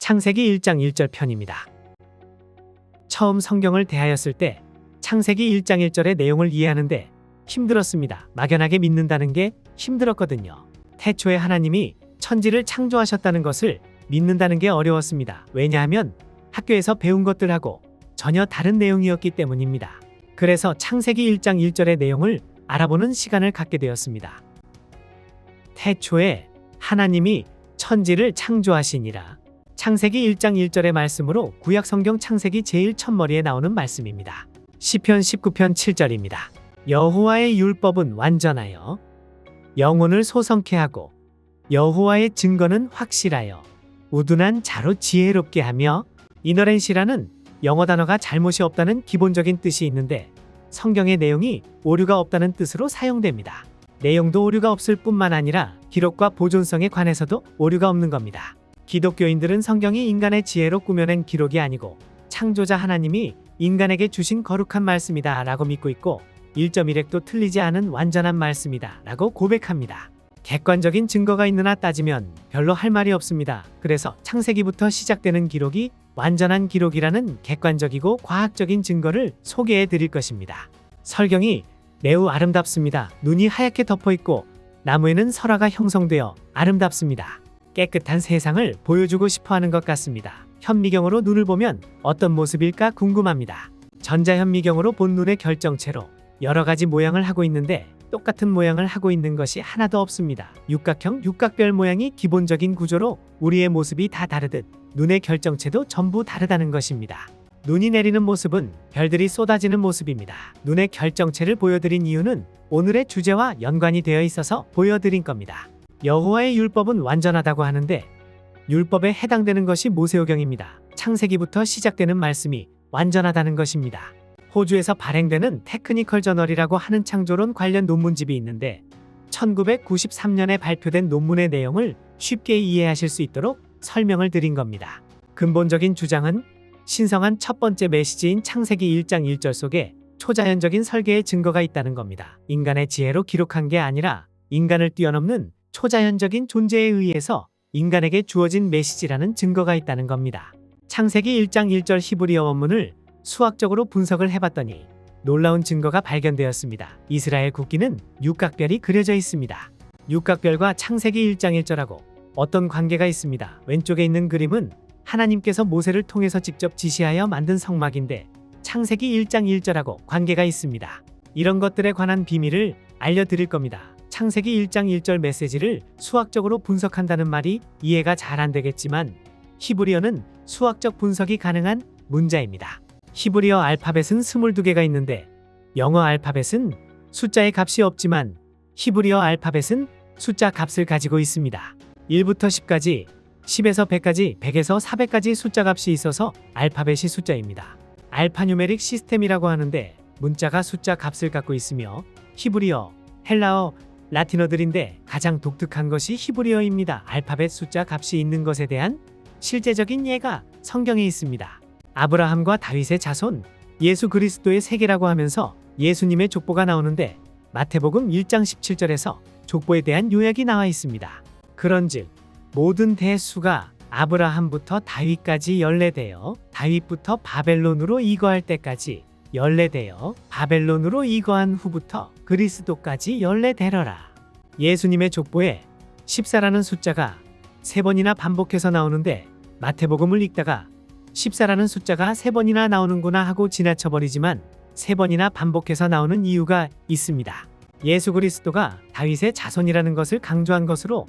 창세기 1장 1절 편입니다. 처음 성경을 대하였을 때 창세기 1장 1절의 내용을 이해하는데 힘들었습니다. 막연하게 믿는다는 게 힘들었거든요. 태초에 하나님이 천지를 창조하셨다는 것을 믿는다는 게 어려웠습니다. 왜냐하면 학교에서 배운 것들하고 전혀 다른 내용이었기 때문입니다. 그래서 창세기 1장 1절의 내용을 알아보는 시간을 갖게 되었습니다. 태초에 하나님이 천지를 창조하시니라. 창세기 1장 1절의 말씀으로 구약성경 창세기 제1첫머리에 나오는 말씀입니다. 시편 19편 7절입니다. 여호와의 율법은 완전하여 영혼을 소성케 하고 여호와의 증거는 확실하여 우둔한 자로 지혜롭게 하며. 이너렌시라는 영어 단어가 잘못이 없다는 기본적인 뜻이 있는데 성경의 내용이 오류가 없다는 뜻으로 사용됩니다. 내용도 오류가 없을 뿐만 아니라 기록과 보존성에 관해서도 오류가 없는 겁니다. 기독교인들은 성경이 인간의 지혜로 꾸며낸 기록이 아니고 창조자 하나님이 인간에게 주신 거룩한 말씀이다 라고 믿고 있고 1.1획도 틀리지 않은 완전한 말씀이다 라고 고백합니다. 객관적인 증거가 있느냐 따지면 별로 할 말이 없습니다. 그래서 창세기부터 시작되는 기록이 완전한 기록이라는 객관적이고 과학적인 증거를 소개해 드릴 것입니다. 설경이 매우 아름답습니다. 눈이 하얗게 덮어 있고 나무에는 설화가 형성되어 아름답습니다. 깨끗한 세상을 보여주고 싶어 하는 것 같습니다. 현미경으로 눈을 보면 어떤 모습일까 궁금합니다. 전자현미경으로 본 눈의 결정체로 여러 가지 모양을 하고 있는데 똑같은 모양을 하고 있는 것이 하나도 없습니다. 육각형, 육각별 모양이 기본적인 구조로 우리의 모습이 다 다르듯 눈의 결정체도 전부 다르다는 것입니다. 눈이 내리는 모습은 별들이 쏟아지는 모습입니다. 눈의 결정체를 보여드린 이유는 오늘의 주제와 연관이 되어 있어서 보여드린 겁니다. 여호와의 율법은 완전하다고 하는데 율법에 해당되는 것이 모세오경입니다. 창세기부터 시작되는 말씀이 완전하다는 것입니다. 호주에서 발행되는 테크니컬 저널이라고 하는 창조론 관련 논문집이 있는데 1993년에 발표된 논문의 내용을 쉽게 이해하실 수 있도록 설명을 드린 겁니다. 근본적인 주장은 신성한 첫 번째 메시지인 창세기 1장 1절 속에 초자연적인 설계의 증거가 있다는 겁니다. 인간의 지혜로 기록한 게 아니라 인간을 뛰어넘는 초자연적인 존재에 의해서 인간에게 주어진 메시지라는 증거가 있다는 겁니다. 창세기 1장 1절 히브리어 원문을 수학적으로 분석을 해봤더니 놀라운 증거가 발견되었습니다. 이스라엘 국기는 육각별이 그려져 있습니다. 육각별과 창세기 1장 1절하고 어떤 관계가 있습니다. 왼쪽에 있는 그림은 하나님께서 모세를 통해서 직접 지시하여 만든 성막인데 창세기 1장 1절하고 관계가 있습니다. 이런 것들에 관한 비밀을 알려드릴 겁니다. 창세기 1장 1절 메시지를 수학적으로 분석한다는 말이 이해가 잘 안 되겠지만 히브리어는 수학적 분석이 가능한 문자입니다. 히브리어 알파벳은 22개가 있는데 영어 알파벳은 숫자의 값이 없지만 히브리어 알파벳은 숫자 값을 가지고 있습니다. 1부터 10까지, 10에서 100까지, 100에서 400까지 숫자 값이 있어서 알파벳이 숫자입니다. 알파뉴메릭 시스템이라고 하는데 문자가 숫자 값을 갖고 있으며 히브리어, 헬라어, 라틴어들인데 가장 독특한 것이 히브리어입니다. 알파벳 숫자 값이 있는 것에 대한 실제적인 예가 성경에 있습니다. 아브라함과 다윗의 자손, 예수 그리스도의 세계라고 하면서 예수님의 족보가 나오는데 마태복음 1장 17절에서 족보에 대한 요약이 나와 있습니다. 그런즉 모든 대수가 아브라함부터 다윗까지 연례되어 다윗부터 바벨론으로 이거할 때까지 연례되어 바벨론으로 이거한 후부터 그리스도까지 연례되러라. 예수님의 족보에 14라는 숫자가 3번이나 반복해서 나오는데 마태복음을 읽다가 14라는 숫자가 3번이나 나오는구나 하고 지나쳐버리지만 3번이나 반복해서 나오는 이유가 있습니다. 예수 그리스도가 다윗의 자손이라는 것을 강조한 것으로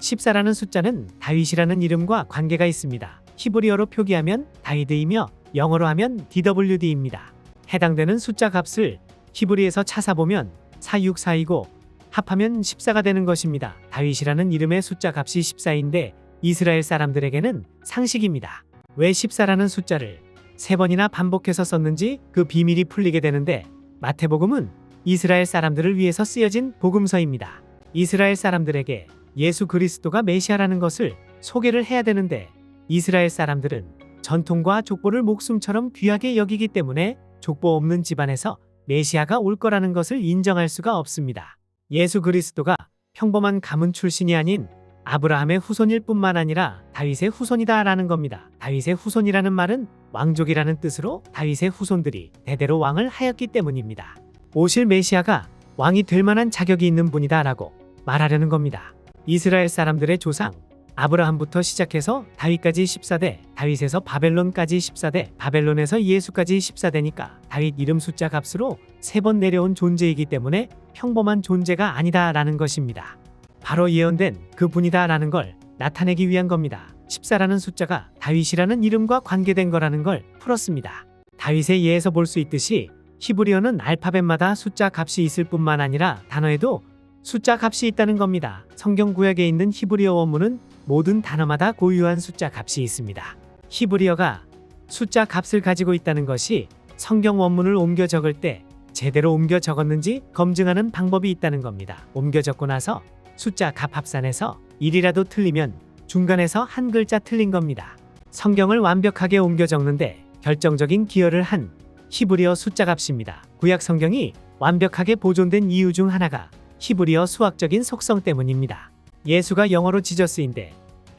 14라는 숫자는 다윗이라는 이름과 관계가 있습니다. 히브리어로 표기하면 다이드이며 영어로 하면 DWD입니다. 해당되는 숫자 값을 히브리에서 찾아보면 464이고 합하면 14가 되는 것입니다. 다윗이라는 이름의 숫자 값이 14인데 이스라엘 사람들에게는 상식입니다. 왜 14라는 숫자를 3번이나 반복해서 썼는지 그 비밀이 풀리게 되는데 마태복음은 이스라엘 사람들을 위해서 쓰여진 복음서입니다. 이스라엘 사람들에게 예수 그리스도가 메시아라는 것을 소개를 해야 되는데 이스라엘 사람들은 전통과 족보를 목숨처럼 귀하게 여기기 때문에 족보 없는 집안에서 메시아가 올 거라는 것을 인정할 수가 없습니다. 예수 그리스도가 평범한 가문 출신이 아닌 아브라함의 후손일 뿐만 아니라 다윗의 후손이다라는 겁니다. 다윗의 후손이라는 말은 왕족이라는 뜻으로 다윗의 후손들이 대대로 왕을 하였기 때문입니다. 오실 메시아가 왕이 될 만한 자격이 있는 분이다라고 말하려는 겁니다. 이스라엘 사람들의 조상 아브라함부터 시작해서 다윗까지 14대, 다윗에서 바벨론까지 14대, 바벨론에서 예수까지 14대니까 다윗 이름 숫자 값으로 3번 내려온 존재이기 때문에 평범한 존재가 아니다라는 것입니다. 바로 예언된 그 분이다라는 걸 나타내기 위한 겁니다. 14라는 숫자가 다윗이라는 이름과 관계된 거라는 걸 풀었습니다. 다윗의 예에서 볼 수 있듯이 히브리어는 알파벳마다 숫자 값이 있을 뿐만 아니라 단어에도 숫자 값이 있다는 겁니다. 성경 구약에 있는 히브리어 원문은 모든 단어마다 고유한 숫자 값이 있습니다. 히브리어가 숫자 값을 가지고 있다는 것이 성경 원문을 옮겨 적을 때 제대로 옮겨 적었는지 검증하는 방법이 있다는 겁니다. 옮겨 적고 나서 숫자 값 합산해서 1이라도 틀리면 중간에서 한 글자 틀린 겁니다. 성경을 완벽하게 옮겨 적는데 결정적인 기여를 한 히브리어 숫자 값입니다. 구약 성경이 완벽하게 보존된 이유 중 하나가 히브리어 수학적인 속성 때문입니다. 예수가 영어로 지저스인데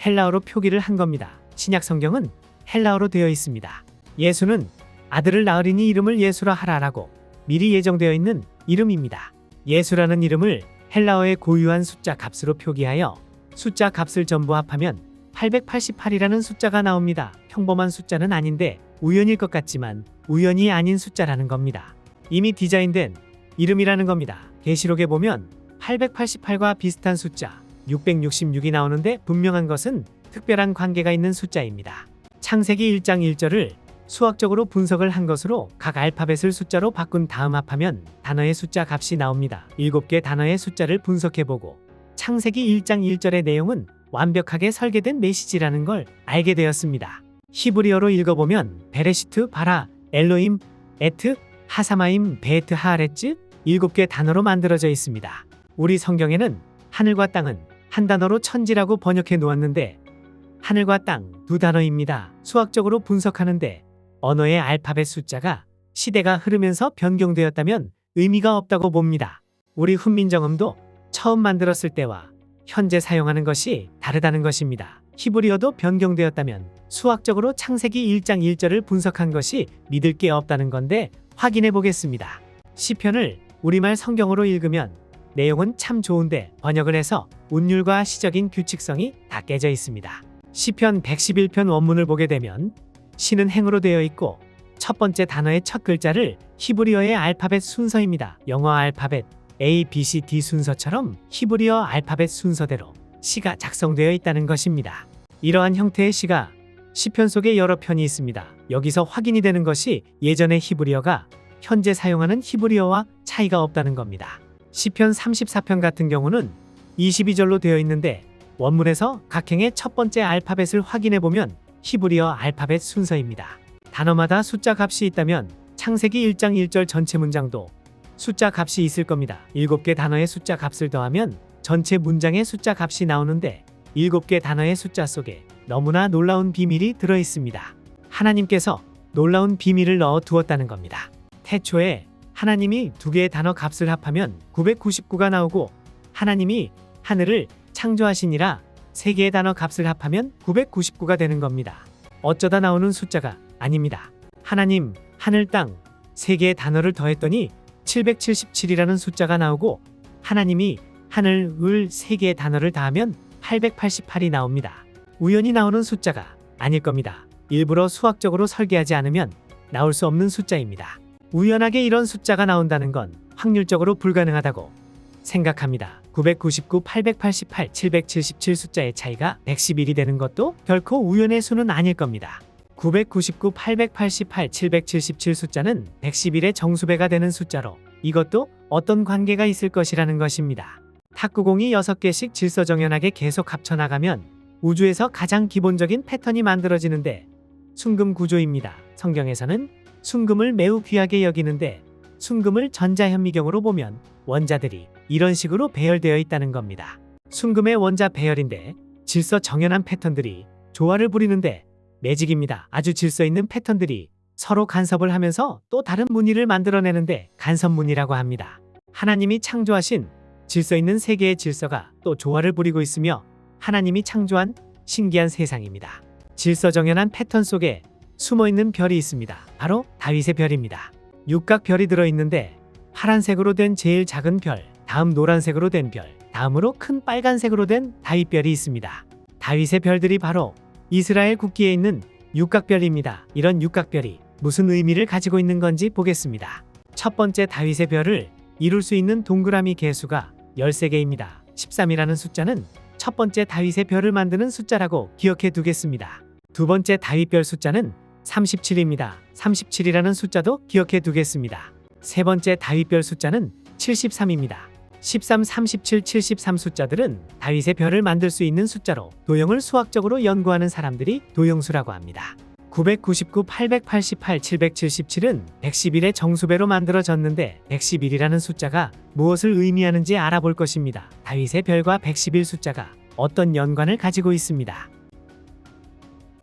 헬라어로 표기를 한 겁니다. 신약 성경은 헬라어로 되어 있습니다. 예수는 아들을 낳으리니 이름을 예수라 하라라고 미리 예정되어 있는 이름입니다. 예수라는 이름을 헬라어의 고유한 숫자 값으로 표기하여 숫자 값을 전부 합하면 888이라는 숫자가 나옵니다. 평범한 숫자는 아닌데 우연일 것 같지만 우연이 아닌 숫자라는 겁니다. 이미 디자인된 이름이라는 겁니다. 계시록에 보면 888과 비슷한 숫자 666이 나오는데 분명한 것은 특별한 관계가 있는 숫자입니다. 창세기 1장 1절을 수학적으로 분석을 한 것으로 각 알파벳을 숫자로 바꾼 다음 합하면 단어의 숫자 값이 나옵니다. 7개 단어의 숫자를 분석해보고 창세기 1장 1절의 내용은 완벽하게 설계된 메시지라는 걸 알게 되었습니다. 히브리어로 읽어보면 베레시트, 바라, 엘로임, 에트, 하사마임, 베트, 하아레츠 7개 단어로 만들어져 있습니다. 우리 성경에는 하늘과 땅은 한 단어로 천지라고 번역해 놓았는데 하늘과 땅 두 단어입니다. 수학적으로 분석하는데 언어의 알파벳 숫자가 시대가 흐르면서 변경되었다면 의미가 없다고 봅니다. 우리 훈민정음도 처음 만들었을 때와 현재 사용하는 것이 다르다는 것입니다. 히브리어도 변경되었다면 수학적으로 창세기 1장 1절을 분석한 것이 믿을 게 없다는 건데 확인해 보겠습니다. 시편을 우리말 성경으로 읽으면 내용은 참 좋은데 번역을 해서 운율과 시적인 규칙성이 다 깨져 있습니다. 시편 111편 원문을 보게 되면 시는 행으로 되어 있고 첫 번째 단어의 첫 글자를 히브리어의 알파벳 순서입니다. 영어 알파벳 A, B, C, D 순서처럼 히브리어 알파벳 순서대로 시가 작성되어 있다는 것입니다. 이러한 형태의 시가 시편 속에 여러 편이 있습니다. 여기서 확인이 되는 것이 예전의 히브리어가 현재 사용하는 히브리어와 차이가 없다는 겁니다. 시편 34편 같은 경우는 22절로 되어 있는데 원문에서 각 행의 첫 번째 알파벳을 확인해 보면 히브리어 알파벳 순서입니다. 단어마다 숫자 값이 있다면 창세기 1장 1절 전체 문장도 숫자 값이 있을 겁니다. 7개 단어의 숫자 값을 더하면 전체 문장의 숫자 값이 나오는데 7개 단어의 숫자 속에 너무나 놀라운 비밀이 들어 있습니다. 하나님께서 놀라운 비밀을 넣어 두었다는 겁니다. 태초에 하나님이 2개의 단어 값을 합하면 999가 나오고 하나님이 하늘을 창조하시니라 3개의 단어 값을 합하면 999가 되는 겁니다. 어쩌다 나오는 숫자가 아닙니다. 하나님, 하늘, 땅 3개의 단어를 더했더니 777이라는 숫자가 나오고 하나님이 하늘, 을 3개의 단어를 더하면 888이 나옵니다. 우연히 나오는 숫자가 아닐 겁니다. 일부러 수학적으로 설계하지 않으면 나올 수 없는 숫자입니다. 우연하게 이런 숫자가 나온다는 건 확률적으로 불가능하다고 생각합니다. 999, 888, 777 숫자의 차이가 111이 되는 것도 결코 우연의 수는 아닐 겁니다. 999, 888, 777 숫자는 111의 정수배가 되는 숫자로 이것도 어떤 관계가 있을 것이라는 것입니다. 탁구공이 6개씩 질서정연하게 계속 합쳐나가면 우주에서 가장 기본적인 패턴이 만들어지는데 순금 구조입니다. 성경에서는 순금을 매우 귀하게 여기는데 순금을 전자현미경으로 보면 원자들이 이런 식으로 배열되어 있다는 겁니다. 순금의 원자 배열인데 질서 정연한 패턴들이 조화를 부리는데 매직입니다. 아주 질서 있는 패턴들이 서로 간섭을 하면서 또 다른 무늬를 만들어내는데 간섭무늬라고 합니다. 하나님이 창조하신 질서 있는 세계의 질서가 또 조화를 부리고 있으며 하나님이 창조한 신기한 세상입니다. 질서정연한 패턴 속에 숨어있는 별이 있습니다. 바로 다윗의 별입니다. 육각별이 들어있는데 파란색으로 된 제일 작은 별, 다음 노란색으로 된 별, 다음으로 큰 빨간색으로 된 다윗별이 있습니다. 다윗의 별들이 바로 이스라엘 국기에 있는 육각별입니다. 이런 육각별이 무슨 의미를 가지고 있는 건지 보겠습니다. 첫 번째 다윗의 별을 이룰 수 있는 동그라미 개수가 13개입니다. 13이라는 숫자는 첫 번째 다윗의 별을 만드는 숫자라고 기억해 두겠습니다. 두 번째 다윗별 숫자는 37입니다. 37이라는 숫자도 기억해 두겠습니다. 세 번째 다윗별 숫자는 73입니다. 13, 37, 73 숫자들은 다윗의 별을 만들 수 있는 숫자로 도형을 수학적으로 연구하는 사람들이 도형수라고 합니다. 999, 888, 777은 111의 정수배로 만들어졌는데 111이라는 숫자가 무엇을 의미하는지 알아볼 것입니다. 다윗의 별과 111 숫자가 어떤 연관을 가지고 있습니다.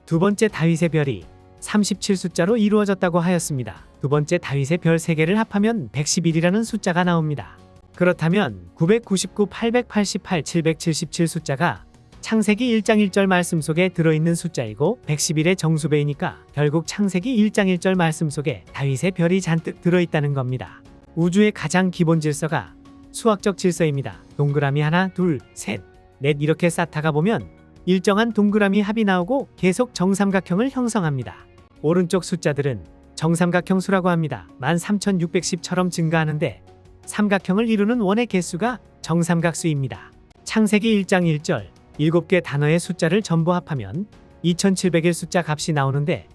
두 번째 다윗의 별이 37 숫자로 이루어졌다고 하였습니다. 두 번째 다윗의 별 3개를 합하면 111이라는 숫자가 나옵니다. 그렇다면 999, 888, 777 숫자가 창세기 1장 1절 말씀 속에 들어있는 숫자이고 111의 정수배이니까 결국 창세기 1장 1절 말씀 속에 다윗의 별이 잔뜩 들어있다는 겁니다. 우주의 가장 기본 질서가 수학적 질서입니다. 동그라미 하나, 둘, 셋, 넷 이렇게 쌓다가 보면 일정한 동그라미 합이 나오고 계속 정삼각형을 형성합니다. 오른쪽 숫자들은 정삼각형 수라고 합니다. 13,610처럼 증가하는데 삼각형을 이루는 원의 개수가 정삼각수입니다. 창세기 1장 1절 7개 단어의 숫자를 전부 합하면 2701 숫자 값이 나오는데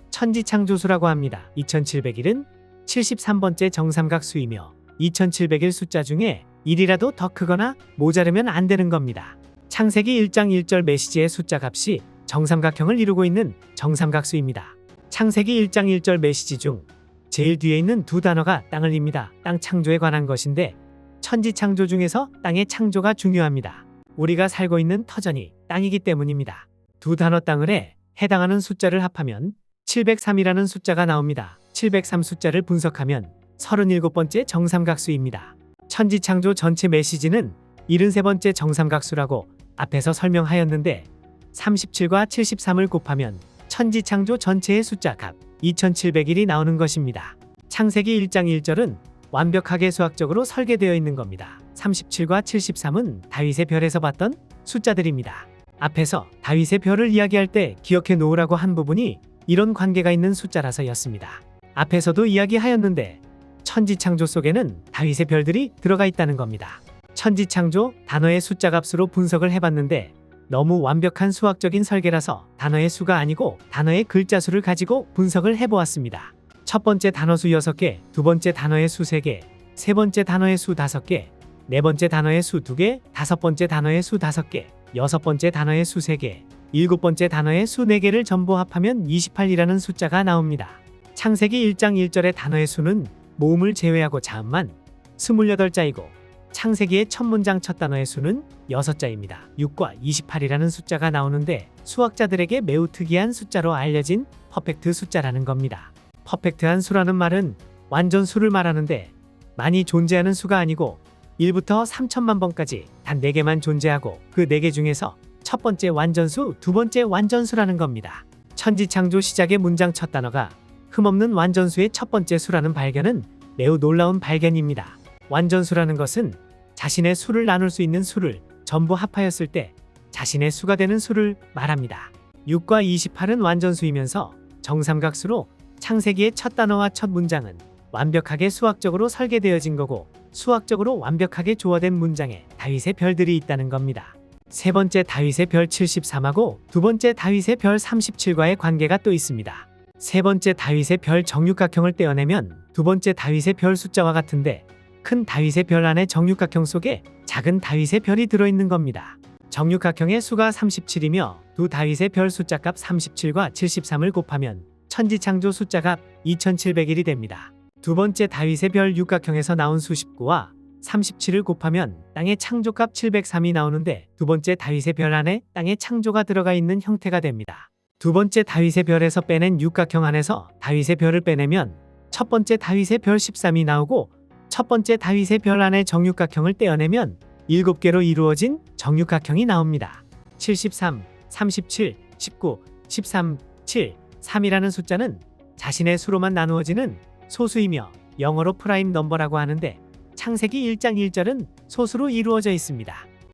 천지창조수라고 합니다. 2701은 73번째 정삼각수이며 2701 숫자 중에 1이라도 더 크거나 모자르면 안 되는 겁니다. 창세기 1장 1절 메시지의 숫자 값이 정삼각형을 이루고 있는 정삼각수입니다. 창세기 1장 1절 메시지 중 제일 뒤에 있는 두 단어가 땅을 입니다. 땅 창조에 관한 것인데 천지창조 중에서 땅의 창조가 중요합니다. 우리가 살고 있는 터전이 땅이기 때문입니다. 두 단어 땅을에 해당하는 숫자를 합하면 703이라는 숫자가 나옵니다. 703 숫자를 분석하면 37번째 정삼각수입니다. 천지창조 전체 메시지는 73번째 정삼각수라고 앞에서 설명하였는데 37과 73을 곱하면 천지창조 전체의 숫자 값 2701이 나오는 것입니다. 창세기 1장 1절은 완벽하게 수학적으로 설계되어 있는 겁니다. 37과 73은 다윗의 별에서 봤던 숫자들입니다. 앞에서 다윗의 별을 이야기할 때 기억해 놓으라고 한 부분이 이런 관계가 있는 숫자라서였습니다. 앞에서도 이야기하였는데 천지창조 속에는 다윗의 별들이 들어가 있다는 겁니다. 천지창조 단어의 숫자 값으로 분석을 해봤는데 너무 완벽한 수학적인 설계라서 단어의 수가 아니고 단어의 글자 수를 가지고 분석을 해보았습니다. 첫 번째 단어 수 6개, 두 번째 단어의 수 3개, 세 번째 단어의 수 5개, 네 번째 단어의 수 2개, 다섯 번째 단어의 수 5개, 여섯 번째 단어의 수 3개, 일곱 번째 단어의 수 4개를 전부 합하면 28이라는 숫자가 나옵니다. 창세기 1장 1절의 단어의 수는 모음을 제외하고 자음만 28자이고 창세기의 첫 문장 첫 단어의 수는 6자입니다. 6과 28이라는 숫자가 나오는데 수학자들에게 매우 특이한 숫자로 알려진 퍼펙트 숫자라는 겁니다. 퍼펙트한 수라는 말은 완전 수를 말하는데 많이 존재하는 수가 아니고 1부터 3천만 번까지 단 4개만 존재하고 그 4개 중에서 첫 번째 완전수, 두 번째 완전수라는 겁니다. 천지창조 시작의 문장 첫 단어가 흠없는 완전수의 첫 번째 수라는 발견은 매우 놀라운 발견입니다. 완전수라는 것은 자신의 수를 나눌 수 있는 수를 전부 합하였을 때 자신의 수가 되는 수를 말합니다. 6과 28은 완전수이면서 정삼각수로 창세기의 첫 단어와 첫 문장은 완벽하게 수학적으로 설계되어진 거고 수학적으로 완벽하게 조화된 문장에 다윗의 별들이 있다는 겁니다. 세 번째 다윗의 별 73하고 두 번째 다윗의 별 37과의 관계가 또 있습니다. 세 번째 다윗의 별 정육각형을 떼어내면 두 번째 다윗의 별 숫자와 같은데 큰 다윗의 별 안에 정육각형 속에 작은 다윗의 별이 들어있는 겁니다. 정육각형의 수가 37이며 두 다윗의 별 숫자값 37과 73을 곱하면 천지창조 숫자값 2701이 됩니다. 두 번째 다윗의 별 육각형에서 나온 수 19와 37을 곱하면 땅의 창조값 703이 나오는데 두 번째 다윗의 별 안에 땅의 창조가 들어가 있는 형태가 됩니다. 두 번째 다윗의 별에서 빼낸 육각형 안에서 다윗의 별을 빼내면 첫 번째 다윗의 별 13이 나오고 첫 번째 다윗의 별 안에 정육각형을 떼어내면 7개로 이루어진 정육각형이 나옵니다. 73, 37, 19, 13, 7, 3이라는 숫자는 자신의 수로만 나누어지는 소수이며 영어로 프라임 넘버라고 하는데 창세기 1장 1절은 소수로 이루어져 있습니다.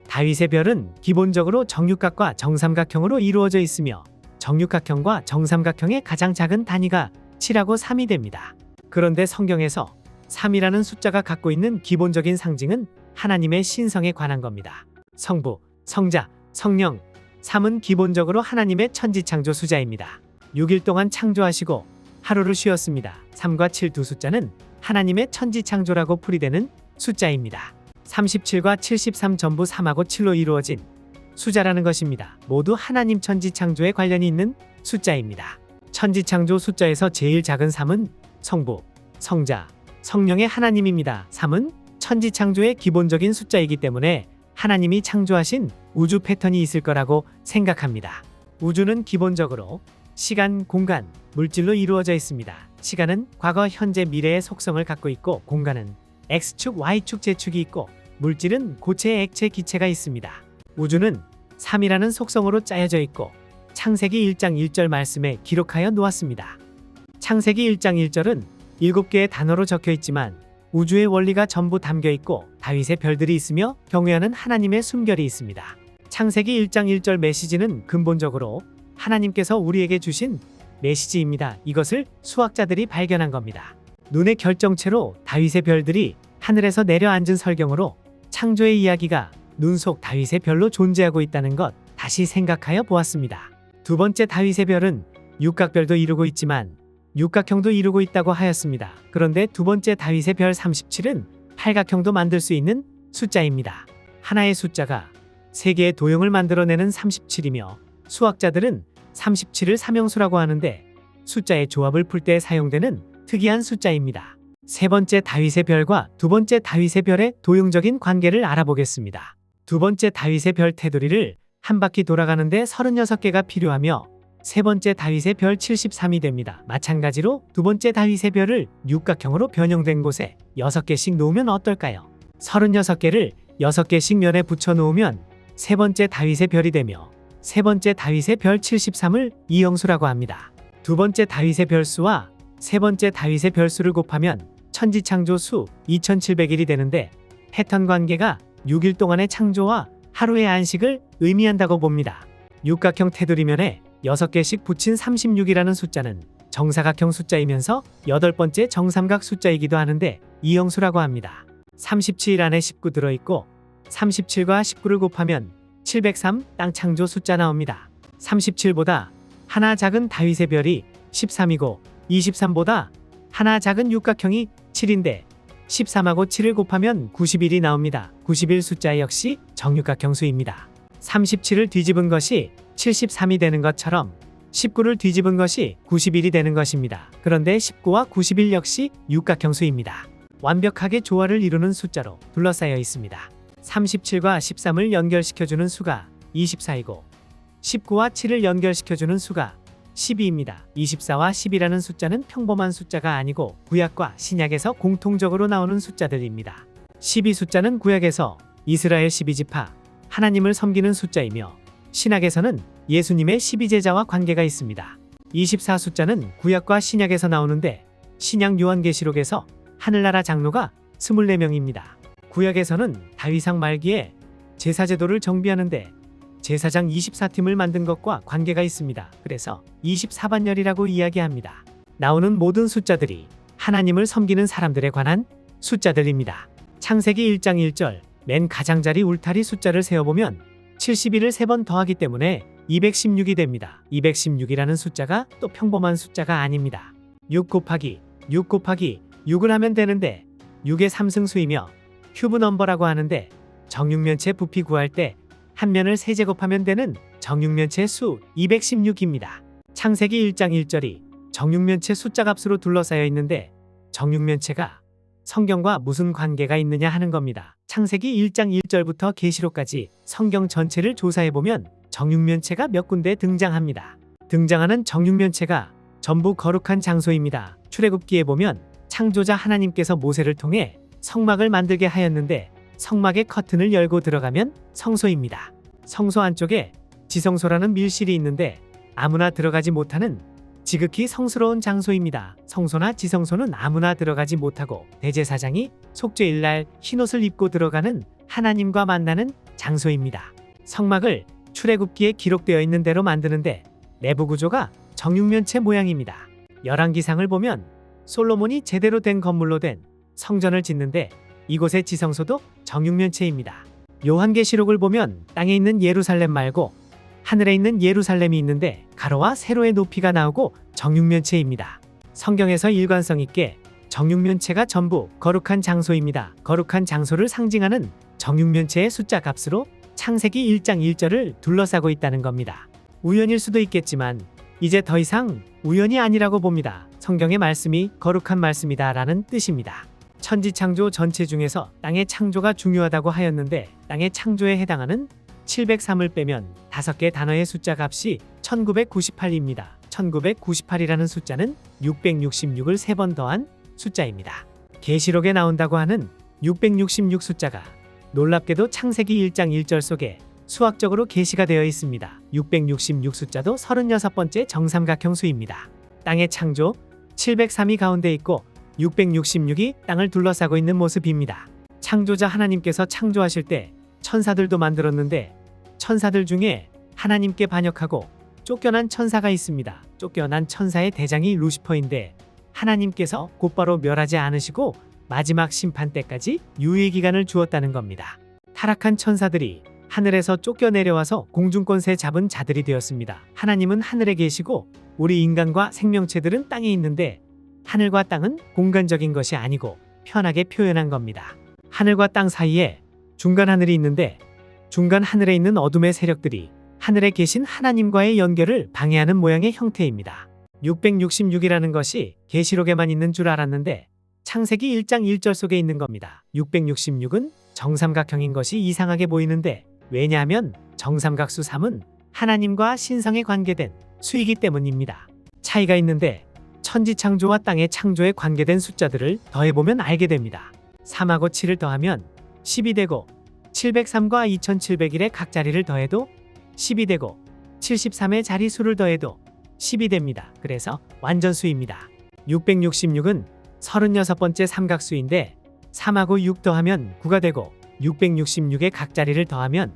다윗의 별은 기본적으로 정육각과 정삼각형으로 이루어져 있으며 정육각형과 정삼각형의 가장 작은 단위가 7하고 3이 됩니다. 그런데 성경에서 3이라는 숫자가 갖고 있는 기본적인 상징은 하나님의 신성에 관한 겁니다. 성부, 성자, 성령, 3은 기본적으로 하나님의 천지창조 수자입니다. 6일 동안 창조하시고 하루를 쉬었습니다. 3과 7 두 숫자는 하나님의 천지창조라고 풀이되는 숫자입니다. 37과 73 전부 3하고 7로 이루어진 숫자라는 것입니다. 모두 하나님 천지창조에 관련이 있는 숫자입니다. 천지창조 숫자에서 제일 작은 3은 성부, 성자, 성령의 하나님입니다. 3은 천지창조의 기본적인 숫자이기 때문에 하나님이 창조하신 우주 패턴이 있을 거라고 생각합니다. 우주는 기본적으로 시간, 공간, 물질로 이루어져 있습니다. 시간은 과거, 현재, 미래의 속성을 갖고 있고 공간은 X축, Y축, Z축이 있고 물질은 고체, 액체, 기체가 있습니다. 우주는 3이라는 속성으로 짜여져 있고 창세기 1장 1절 말씀에 기록하여 놓았습니다. 창세기 1장 1절은 7개의 단어로 적혀 있지만 우주의 원리가 전부 담겨 있고 다윗의 별들이 있으며 경외하는 하나님의 숨결이 있습니다. 창세기 1장 1절 메시지는 근본적으로 하나님께서 우리에게 주신 메시지입니다. 이것을 수학자들이 발견한 겁니다. 눈의 결정체로 다윗의 별들이 하늘에서 내려앉은 설경으로 창조의 이야기가 눈 속 다윗의 별로 존재하고 있다는 것 다시 생각하여 보았습니다. 두 번째 다윗의 별은 육각별도 이루고 있지만 육각형도 이루고 있다고 하였습니다. 그런데 두 번째 다윗의 별 37은 팔각형도 만들 수 있는 숫자입니다. 하나의 숫자가 세 개의 도형을 만들어내는 37이며 수학자들은 37을 삼형수라고 하는데 숫자의 조합을 풀 때 사용되는 특이한 숫자입니다. 세 번째 다윗의 별과 두 번째 다윗의 별의 도형적인 관계를 알아보겠습니다. 두 번째 다윗의 별 테두리를 한 바퀴 돌아가는데 36개가 필요하며 세 번째 다윗의 별 73이 됩니다. 마찬가지로 두 번째 다윗의 별을 육각형으로 변형된 곳에 6개씩 놓으면 어떨까요? 36개를 6개씩 면에 붙여 놓으면 세 번째 다윗의 별이 되며 세 번째 다윗의 별 73을 이형수라고 합니다. 두 번째 다윗의 별수와 세 번째 다윗의 별수를 곱하면 천지창조 수 2700일이 되는데 패턴 관계가 6일 동안의 창조와 하루의 안식을 의미한다고 봅니다. 육각형 테두리면에 6개씩 붙인 36이라는 숫자는 정사각형 숫자이면서 8번째 정삼각 숫자이기도 하는데 이형수라고 합니다. 37 안에 19 들어있고 37과 19를 곱하면 703 땅 창조 숫자 나옵니다. 37보다 하나 작은 다윗의 별이 13이고 23보다 하나 작은 육각형이 7인데 13하고 7을 곱하면 91이 나옵니다. 91 숫자 역시 정육각형 수입니다. 37을 뒤집은 것이 73이 되는 것처럼 19를 뒤집은 것이 91이 되는 것입니다. 그런데 19와 91 역시 육각형 수입니다. 완벽하게 조화를 이루는 숫자로 둘러싸여 있습니다. 37과 13을 연결시켜주는 수가 24이고 19와 7을 연결시켜주는 수가 12입니다. 24와 10이라는 숫자는 평범한 숫자가 아니고 구약과 신약에서 공통적으로 나오는 숫자들입니다. 12 숫자는 구약에서 이스라엘 12지파, 하나님을 섬기는 숫자이며 신약에서는 예수님의 12제자와 관계가 있습니다. 24 숫자는 구약과 신약에서 나오는데 신약 요한계시록에서 하늘나라 장로가 24명입니다. 구약에서는 다윗왕 말기에 제사제도를 정비하는데 제사장 24팀을 만든 것과 관계가 있습니다. 그래서 24반열이라고 이야기합니다. 나오는 모든 숫자들이 하나님을 섬기는 사람들에 관한 숫자들입니다. 창세기 1장 1절 맨 가장자리 울타리 숫자를 세어보면 71을 3번 더하기 때문에 216이 됩니다. 216이라는 숫자가 또 평범한 숫자가 아닙니다. 6 곱하기 6을 하면 되는데 6의 3승수이며 큐브 넘버라고 하는데 정육면체 부피 구할 때 한 면을 세제곱하면 되는 정육면체 수 216입니다. 창세기 1장 1절이 정육면체 숫자 값으로 둘러싸여 있는데 정육면체가 성경과 무슨 관계가 있느냐 하는 겁니다. 창세기 1장 1절부터 계시록까지 성경 전체를 조사해보면 정육면체가 몇 군데 등장합니다. 등장하는 정육면체가 전부 거룩한 장소입니다. 출애굽기에 보면 창조자 하나님께서 모세를 통해 성막을 만들게 하였는데 성막의 커튼을 열고 들어가면 성소입니다. 성소 안쪽에 지성소라는 밀실이 있는데 아무나 들어가지 못하는 지극히 성스러운 장소입니다. 성소나 지성소는 아무나 들어가지 못하고 대제사장이 속죄일날 흰옷을 입고 들어가는 하나님과 만나는 장소입니다. 성막을 출애굽기에 기록되어 있는 대로 만드는데 내부 구조가 정육면체 모양입니다. 열왕기상을 보면 솔로몬이 제대로 된 건물로 된 성전을 짓는데 이곳의 지성소도 정육면체입니다. 요한계시록을 보면 땅에 있는 예루살렘 말고 하늘에 있는 예루살렘이 있는데 가로와 세로의 높이가 나오고 정육면체입니다. 성경에서 일관성 있게 정육면체가 전부 거룩한 장소입니다. 거룩한 장소를 상징하는 정육면체의 숫자 값으로 창세기 1장 1절을 둘러싸고 있다는 겁니다. 우연일 수도 있겠지만 이제 더 이상 우연이 아니라고 봅니다. 성경의 말씀이 거룩한 말씀이다 라는 뜻입니다. 천지창조 전체 중에서 땅의 창조가 중요하다고 하였는데 땅의 창조에 해당하는 703을 빼면 5개 단어의 숫자 값이 1998입니다. 1998이라는 숫자는 666을 3번 더한 숫자입니다. 계시록에 나온다고 하는 666 숫자가 놀랍게도 창세기 1장 1절 속에 수학적으로 계시가 되어 있습니다. 666 숫자도 36번째 정삼각형 수입니다. 땅의 창조 703이 가운데 있고 666이 땅을 둘러싸고 있는 모습입니다. 창조자 하나님께서 창조하실 때 천사들도 만들었는데 천사들 중에 하나님께 반역하고 쫓겨난 천사가 있습니다. 쫓겨난 천사의 대장이 루시퍼인데 하나님께서 곧바로 멸하지 않으시고 마지막 심판 때까지 유예기간을 주었다는 겁니다. 타락한 천사들이 하늘에서 쫓겨내려와서 공중권세 잡은 자들이 되었습니다. 하나님은 하늘에 계시고 우리 인간과 생명체들은 땅에 있는데 하늘과 땅은 공간적인 것이 아니고 편하게 표현한 겁니다. 하늘과 땅 사이에 중간 하늘이 있는데 중간 하늘에 있는 어둠의 세력들이 하늘에 계신 하나님과의 연결을 방해하는 모양의 형태입니다. 666이라는 것이 계시록에만 있는 줄 알았는데 창세기 1장 1절 속에 있는 겁니다. 666은 정삼각형인 것이 이상하게 보이는데 왜냐하면 정삼각수 3은 하나님과 신성에 관계된 수이기 때문입니다. 차이가 있는데 천지창조와 땅의 창조에 관계된 숫자들을 더해보면 알게 됩니다. 3하고 7을 더하면 10이 되고 703과 2701의 각 자리를 더해도 10이 되고 73의 자리 수를 더해도 10이 됩니다. 그래서 완전수입니다. 666은 36번째 삼각수인데 3하고 6 더하면 9가 되고 666의 각 자리를 더하면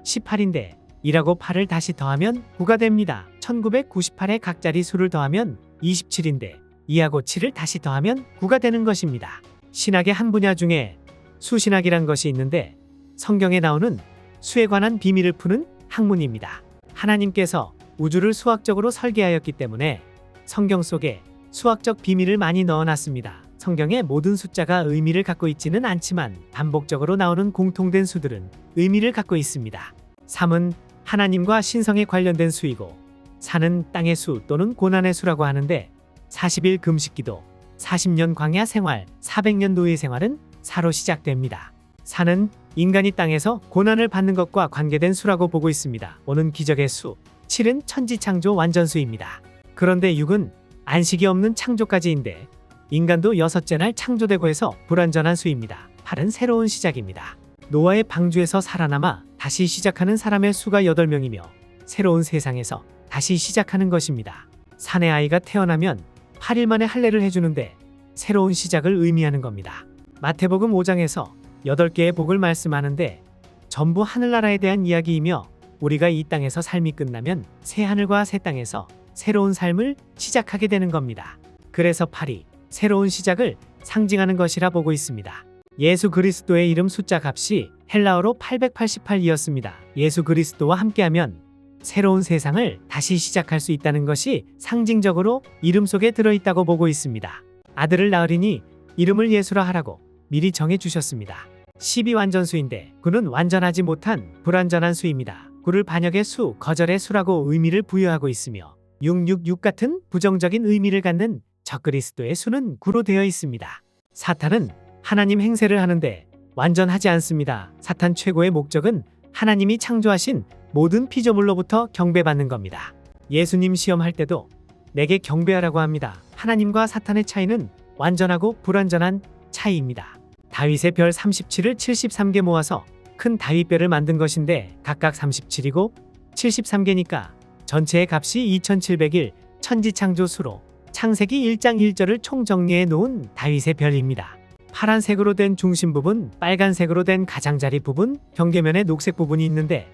18인데 1하고 8을 다시 더하면 9가 됩니다. 1998의 각 자리 수를 더하면 27인데 2하고 7을 다시 더하면 9가 되는 것입니다. 신학의 한 분야 중에 수신학이란 것이 있는데 성경에 나오는 수에 관한 비밀을 푸는 학문입니다. 하나님께서 우주를 수학적으로 설계하였기 때문에 성경 속에 수학적 비밀을 많이 넣어놨습니다. 성경의 모든 숫자가 의미를 갖고 있지는 않지만 반복적으로 나오는 공통된 수들은 의미를 갖고 있습니다. 3은 하나님과 신성에 관련된 수이고 4는 땅의 수 또는 고난의 수라고 하는데 40일 금식기도, 40년 광야 생활, 400년 노예 생활은 4로 시작됩니다. 4는 인간이 땅에서 고난을 받는 것과 관계된 수라고 보고 있습니다. 5는 기적의 수, 7은 천지창조 완전수입니다. 그런데 6은 안식이 없는 창조까지인데 인간도 6째 날 창조되고 해서 불완전한 수입니다. 8은 새로운 시작입니다. 노아의 방주에서 살아남아 다시 시작하는 사람의 수가 8명이며 새로운 세상에서 다시 시작하는 것입니다. 사내 아이가 태어나면 8일 만에 할례를 해주는데 새로운 시작을 의미하는 겁니다. 마태복음 5장에서 8개의 복을 말씀하는데 전부 하늘나라에 대한 이야기이며 우리가 이 땅에서 삶이 끝나면 새 하늘과 새 땅에서 새로운 삶을 시작하게 되는 겁니다. 그래서 8이 새로운 시작을 상징하는 것이라 보고 있습니다. 예수 그리스도의 이름 숫자 값이 헬라어로 888이었습니다. 예수 그리스도와 함께하면 새로운 세상을 다시 시작할 수 있다는 것이 상징적으로 이름 속에 들어있다고 보고 있습니다. 아들을 낳으리니 이름을 예수라 하라고 미리 정해주셨습니다. 10이 완전수인데 9는 완전하지 못한 불완전한 수입니다. 9를 반역의 수, 거절의 수라고 의미를 부여하고 있으며 666 같은 부정적인 의미를 갖는 적그리스도의 수는 9로 되어 있습니다. 사탄은 하나님 행세를 하는데 완전하지 않습니다. 사탄 최고의 목적은 하나님이 창조하신 모든 피조물로부터 경배받는 겁니다. 예수님 시험할 때도 내게 경배하라고 합니다. 하나님과 사탄의 차이는 완전하고 불완전한 차이입니다. 다윗의 별 37을 73개 모아서 큰 다윗별을 만든 것인데 각각 37이고 73개니까 전체의 값이 2701, 천지창조 수로 창세기 1장 1절을 총정리해 놓은 다윗의 별입니다. 파란색으로 된 중심 부분, 빨간색으로 된 가장자리 부분, 경계면에 녹색 부분이 있는데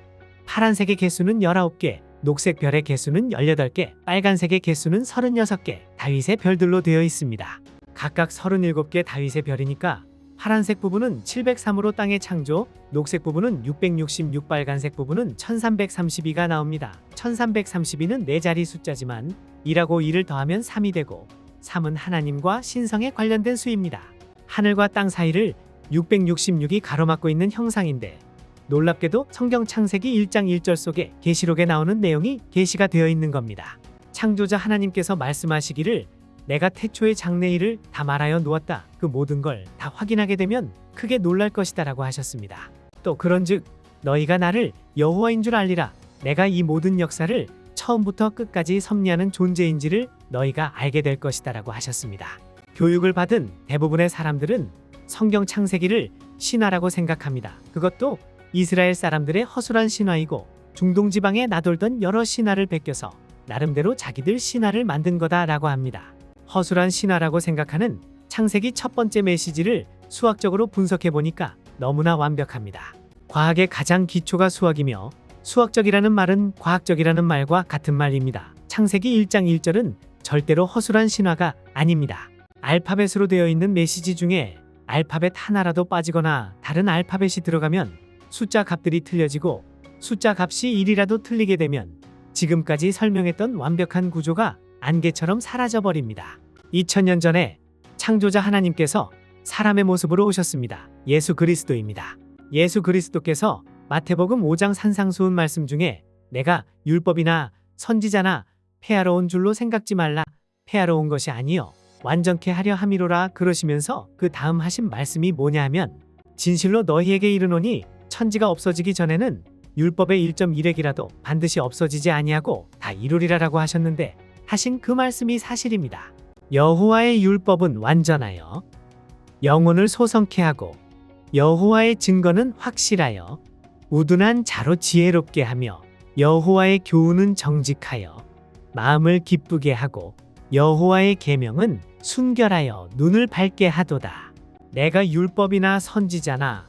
파란색의 개수는 19개, 녹색 별의 개수는 18개, 빨간색의 개수는 36개, 다윗의 별들로 되어 있습니다. 각각 37개 다윗의 별이니까 파란색 부분은 703으로 땅의 창조, 녹색 부분은 666, 빨간색 부분은 1332가 나옵니다. 1332는 4자리 숫자지만 2라고 2를 더하면 3이 되고 3은 하나님과 신성에 관련된 수입니다. 하늘과 땅 사이를 666이 가로막고 있는 형상인데 놀랍게도 성경 창세기 1장 1절 속에 계시록에 나오는 내용이 계시가 되어 있는 겁니다. 창조자 하나님께서 말씀하시기를 내가 태초의 장래일을 다 말하여 놓았다. 그 모든 걸 다 확인하게 되면 크게 놀랄 것이다 라고 하셨습니다. 또 그런즉 너희가 나를 여호와인 줄 알리라. 내가 이 모든 역사를 처음부터 끝까지 섭리하는 존재인지를 너희가 알게 될 것이다 라고 하셨습니다. 교육을 받은 대부분의 사람들은 성경 창세기를 신화라고 생각합니다. 그것도 이스라엘 사람들의 허술한 신화이고 중동 지방에 나돌던 여러 신화를 베껴서 나름대로 자기들 신화를 만든 거다라고 합니다. 허술한 신화라고 생각하는 창세기 첫 번째 메시지를 수학적으로 분석해 보니까 너무나 완벽합니다. 과학의 가장 기초가 수학이며 수학적이라는 말은 과학적이라는 말과 같은 말입니다. 창세기 1장 1절은 절대로 허술한 신화가 아닙니다. 알파벳으로 되어 있는 메시지 중에 알파벳 하나라도 빠지거나 다른 알파벳이 들어가면 숫자 값들이 틀려지고 숫자 값이 1이라도 틀리게 되면 지금까지 설명했던 완벽한 구조가 안개처럼 사라져버립니다. 2000년 전에 창조자 하나님께서 사람의 모습으로 오셨습니다. 예수 그리스도입니다. 예수 그리스도께서 마태복음 5장 산상수훈 말씀 중에 내가 율법이나 선지자나 폐하러 온 줄로 생각지 말라. 폐하러 온 것이 아니요 완전케 하려 함이로라 그러시면서 그 다음 하신 말씀이 뭐냐 하면 진실로 너희에게 이르노니 천지가 없어지기 전에는 율법의 1.1획이라도 반드시 없어지지 아니하고 다 이루리라라고 하셨는데 하신 그 말씀이 사실입니다. 여호와의 율법은 완전하여 영혼을 소성케 하고 여호와의 증거는 확실하여 우둔한 자로 지혜롭게 하며 여호와의 교훈은 정직하여 마음을 기쁘게 하고 여호와의 계명은 순결하여 눈을 밝게 하도다. 내가 율법이나 선지자나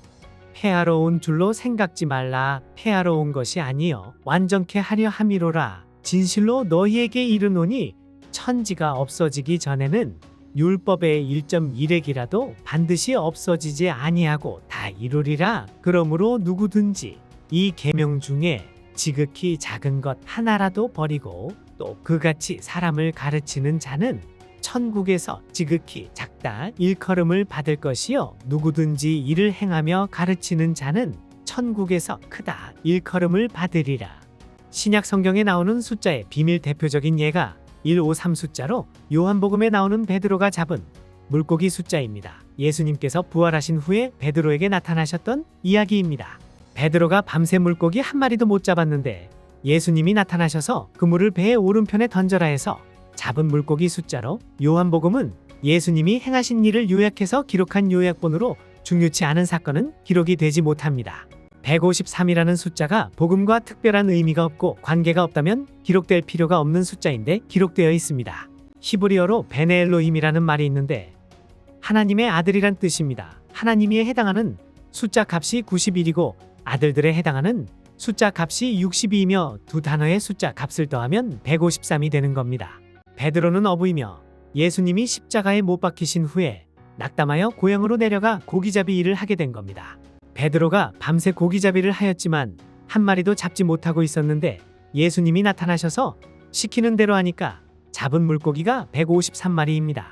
폐하러 온 줄로 생각지 말라. 폐하러 온 것이 아니요 완전케 하려 함이로라. 진실로 너희에게 이르노니 천지가 없어지기 전에는 율법의 1.1획이라도 반드시 없어지지 아니하고 다 이루리라. 그러므로 누구든지 이 계명 중에 지극히 작은 것 하나라도 버리고 또 그같이 사람을 가르치는 자는 천국에서 지극히 작다 일컬음을 받을 것이요 누구든지 이를 행하며 가르치는 자는 천국에서 크다 일컬음을 받으리라. 신약 성경에 나오는 숫자의 비밀 대표적인 예가 153 숫자로 요한복음에 나오는 베드로가 잡은 물고기 숫자입니다. 예수님께서 부활하신 후에 베드로에게 나타나셨던 이야기입니다. 베드로가 밤새 물고기 한 마리도 못 잡았는데 예수님이 나타나셔서 그물을 배의 오른편에 던져라 해서 잡은 물고기 숫자로 요한복음은 예수님이 행하신 일을 요약해서 기록한 요약본으로 중요치 않은 사건은 기록이 되지 못합니다. 153이라는 숫자가 복음과 특별한 의미가 없고 관계가 없다면 기록될 필요가 없는 숫자인데 기록되어 있습니다. 히브리어로 베네 엘로힘이라는 말이 있는데 하나님의 아들이란 뜻입니다. 하나님이에 해당하는 숫자 값이 91이고 아들들에 해당하는 숫자 값이 62이며 두 단어의 숫자 값을 더하면 153이 되는 겁니다. 베드로는 어부이며 예수님이 십자가에 못 박히신 후에 낙담하여 고향으로 내려가 고기잡이 일을 하게 된 겁니다. 베드로가 밤새 고기잡이를 하였지만 한 마리도 잡지 못하고 있었는데 예수님이 나타나셔서 시키는 대로 하니까 잡은 물고기가 153마리입니다.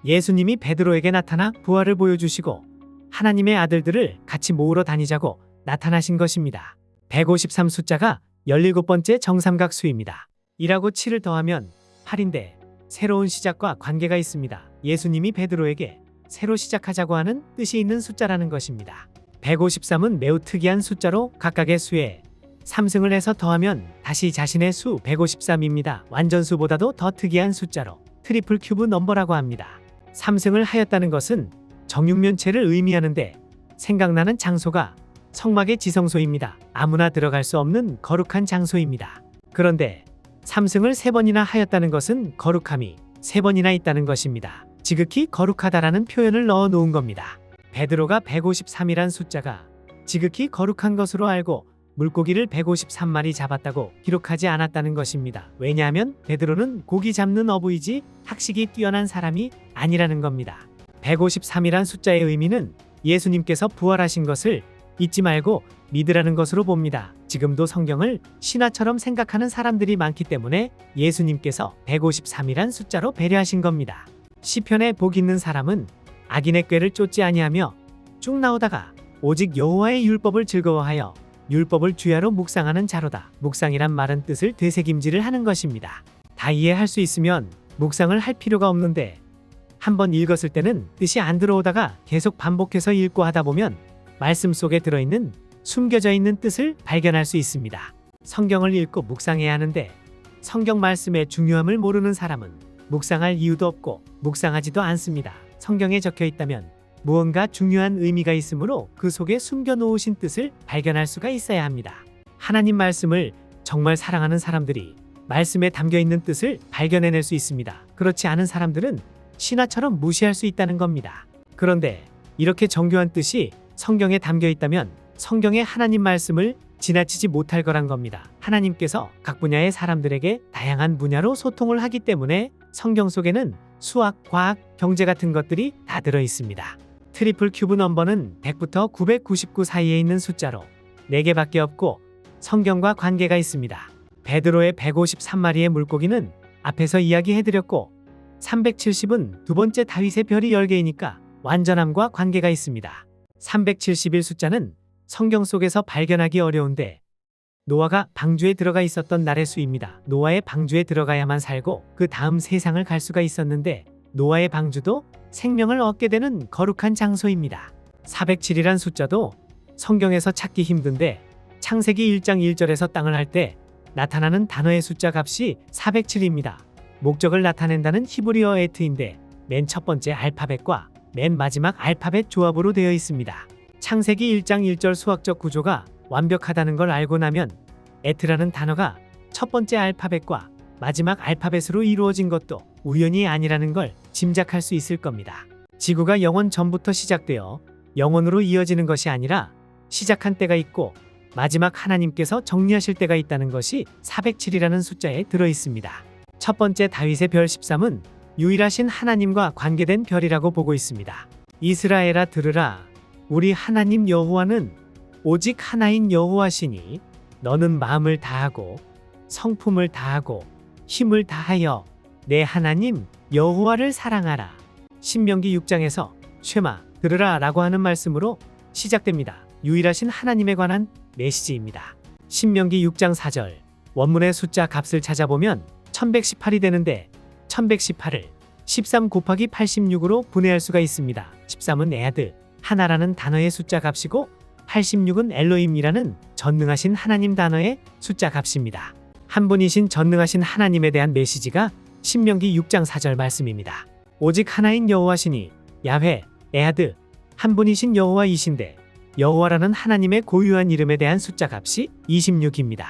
예수님이 베드로에게 나타나 부활을 보여주시고 하나님의 아들들을 같이 모으러 다니자고 나타나신 것입니다. 153 숫자가 17번째 정삼각 수입니다. 1하고 7을 더하면 8인데 새로운 시작과 관계가 있습니다. 예수님이 베드로에게 새로 시작하자고 하는 뜻이 있는 숫자라는 것입니다. 153은 매우 특이한 숫자로 각각의 수에 3승을 해서 더하면 다시 자신의 수 153입니다. 완전수보다도 더 특이한 숫자로 트리플 큐브 넘버라고 합니다. 3승을 하였다는 것은 정육면체를 의미하는데 생각나는 장소가 성막의 지성소입니다. 아무나 들어갈 수 없는 거룩한 장소입니다. 그런데 삼승을 3번이나 하였다는 것은 거룩함이 3번이나 있다는 것입니다. 지극히 거룩하다라는 표현을 넣어 놓은 겁니다. 베드로가 153이란 숫자가 지극히 거룩한 것으로 알고 물고기를 153마리 잡았다고 기록하지 않았다는 것입니다. 왜냐하면 베드로는 고기 잡는 어부이지 학식이 뛰어난 사람이 아니라는 겁니다. 153이란 숫자의 의미는 예수님께서 부활하신 것을 잊지 말고 믿으라는 것으로 봅니다. 지금도 성경을 신화처럼 생각하는 사람들이 많기 때문에 예수님께서 153이란 숫자로 배려하신 겁니다. 시편에 복 있는 사람은 악인의 꾀를 쫓지 아니하며 쭉 나오다가 오직 여호와의 율법을 즐거워하여 율법을 주야로 묵상하는 자로다. 묵상이란 말은 뜻을 되새김질을 하는 것입니다. 다 이해할 수 있으면 묵상을 할 필요가 없는데 한번 읽었을 때는 뜻이 안 들어오다가 계속 반복해서 읽고 하다 보면 말씀 속에 들어있는 숨겨져 있는 뜻을 발견할 수 있습니다. 성경을 읽고 묵상해야 하는데 성경 말씀의 중요함을 모르는 사람은 묵상할 이유도 없고 묵상하지도 않습니다. 성경에 적혀 있다면 무언가 중요한 의미가 있으므로 그 속에 숨겨 놓으신 뜻을 발견할 수가 있어야 합니다. 하나님 말씀을 정말 사랑하는 사람들이 말씀에 담겨 있는 뜻을 발견해낼 수 있습니다. 그렇지 않은 사람들은 신화처럼 무시할 수 있다는 겁니다. 그런데 이렇게 정교한 뜻이 성경에 담겨 있다면 성경의 하나님 말씀을 지나치지 못할 거란 겁니다. 하나님께서 각 분야의 사람들에게 다양한 분야로 소통을 하기 때문에 성경 속에는 수학, 과학, 경제 같은 것들이 다 들어 있습니다. 트리플 큐브 넘버는 100부터 999 사이에 있는 숫자로 4개밖에 없고 성경과 관계가 있습니다. 베드로의 153마리의 물고기는 앞에서 이야기해드렸고 370은 두 번째 다윗의 별이 10개이니까 완전함과 관계가 있습니다. 371 숫자는 성경 속에서 발견하기 어려운데 노아가 방주에 들어가 있었던 날의 수입니다. 노아의 방주에 들어가야만 살고 그 다음 세상을 갈 수가 있었는데 노아의 방주도 생명을 얻게 되는 거룩한 장소입니다. 407이란 숫자도 성경에서 찾기 힘든데 창세기 1장 1절에서 땅을 할 때 나타나는 단어의 숫자 값이 407입니다. 목적을 나타낸다는 히브리어 에트인데 맨 첫 번째 알파벳과 맨 마지막 알파벳 조합으로 되어 있습니다. 창세기 1장 1절 수학적 구조가 완벽하다는 걸 알고 나면 에트라는 단어가 첫 번째 알파벳과 마지막 알파벳으로 이루어진 것도 우연이 아니라는 걸 짐작할 수 있을 겁니다. 지구가 영원 전부터 시작되어 영원으로 이어지는 것이 아니라 시작한 때가 있고 마지막 하나님께서 정리하실 때가 있다는 것이 407이라는 숫자에 들어 있습니다. 첫 번째 다윗의 별 13은 유일하신 하나님과 관계된 별이라고 보고 있습니다. 이스라엘아 들으라. 우리 하나님 여호와는 오직 하나인 여호와시니 너는 마음을 다하고 성품을 다하고 힘을 다하여 내 하나님 여호와를 사랑하라. 신명기 6장에서 쉐마 들으라 라고 하는 말씀으로 시작됩니다. 유일하신 하나님에 관한 메시지입니다. 신명기 6장 4절 원문의 숫자 값을 찾아보면 1118이 되는데 1118을 13 곱하기 86으로 분해할 수가 있습니다. 13은 에아드 하나라는 단어의 숫자 값이고 86은 엘로임이라는 전능하신 하나님 단어의 숫자 값입니다. 한 분이신 전능하신 하나님에 대한 메시지가 신명기 6장 4절 말씀입니다. 오직 하나인 여호와시니 야훼, 에아드 한 분이신 여호와이신데 여호와라는 하나님의 고유한 이름에 대한 숫자 값이 26입니다.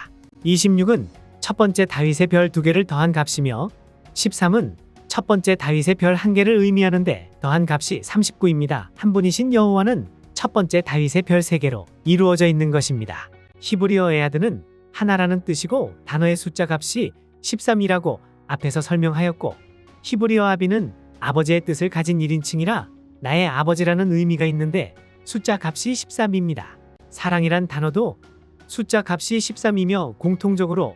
26은 첫 번째 다윗의 별 2개를 더한 값이며 13은 첫 번째 다윗의 별 1개를 의미하는데 더한 값이 39입니다. 한 분이신 여호와는 첫 번째 다윗의 별 3개로 이루어져 있는 것입니다. 히브리어 에아드는 하나라는 뜻이고 단어의 숫자 값이 13이라고 앞에서 설명하였고 히브리어 아비는 아버지의 뜻을 가진 1인칭이라 나의 아버지라는 의미가 있는데 숫자 값이 13입니다. 사랑이란 단어도 숫자 값이 13이며 공통적으로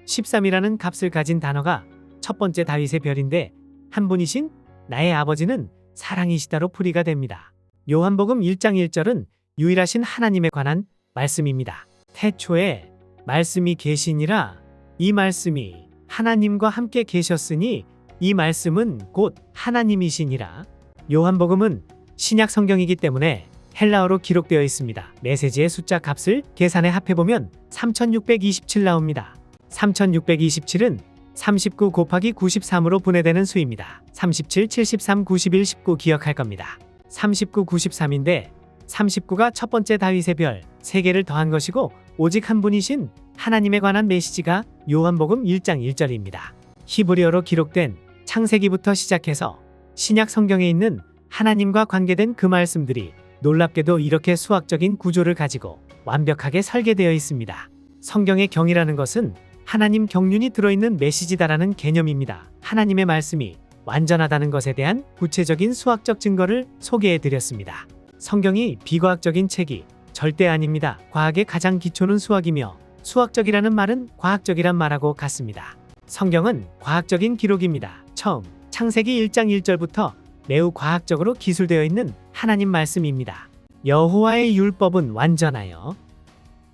13이라는 값을 가진 단어가 첫 번째 다윗의 별인데 한 분이신 나의 아버지는 사랑이시다로 풀이가 됩니다. 요한복음 1장 1절은 유일하신 하나님에 관한 말씀입니다. 태초에 말씀이 계시니라 이 말씀이 하나님과 함께 계셨으니 이 말씀은 곧 하나님이시니라. 요한복음은 신약 성경이기 때문에 헬라어로 기록되어 있습니다. 메시지의 숫자 값을 계산해 합해보면 3627 나옵니다. 3627은 39 곱하기 93으로 분해되는 수입니다. 37, 73, 91, 19 기억할 겁니다. 39, 93인데 39가 첫 번째 다윗의 별, 세계를 더한 것이고 오직 한 분이신 하나님에 관한 메시지가 요한복음 1장 1절입니다. 히브리어로 기록된 창세기부터 시작해서 신약 성경에 있는 하나님과 관계된 그 말씀들이 놀랍게도 이렇게 수학적인 구조를 가지고 완벽하게 설계되어 있습니다. 성경의 경이라는 것은 하나님 경륜이 들어있는 메시지다라는 개념입니다. 하나님의 말씀이 완전하다는 것에 대한 구체적인 수학적 증거를 소개해 드렸습니다. 성경이 비과학적인 책이 절대 아닙니다. 과학의 가장 기초는 수학이며 수학적이라는 말은 과학적이란 말하고 같습니다. 성경은 과학적인 기록입니다. 처음 창세기 1장 1절부터 매우 과학적으로 기술되어 있는 하나님 말씀입니다. 여호와의 율법은 완전하여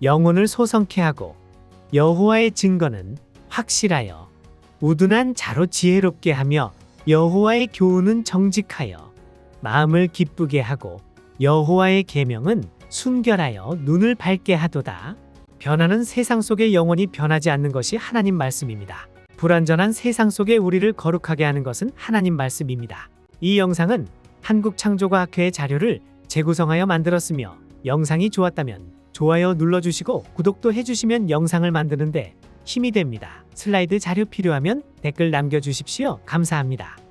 영혼을 소성케 하고 여호와의 증거는 확실하여 우둔한 자로 지혜롭게 하며 여호와의 교훈은 정직하여 마음을 기쁘게 하고 여호와의 계명은 순결하여 눈을 밝게 하도다. 변하는 세상 속에 영원히 변하지 않는 것이 하나님 말씀입니다. 불완전한 세상 속에 우리를 거룩하게 하는 것은 하나님 말씀입니다. 이 영상은 한국창조과학회의 자료를 재구성하여 만들었으며 영상이 좋았다면 좋아요 눌러주시고 구독도 해주시면 영상을 만드는데 힘이 됩니다. 슬라이드 자료 필요하면 댓글 남겨주십시오. 감사합니다.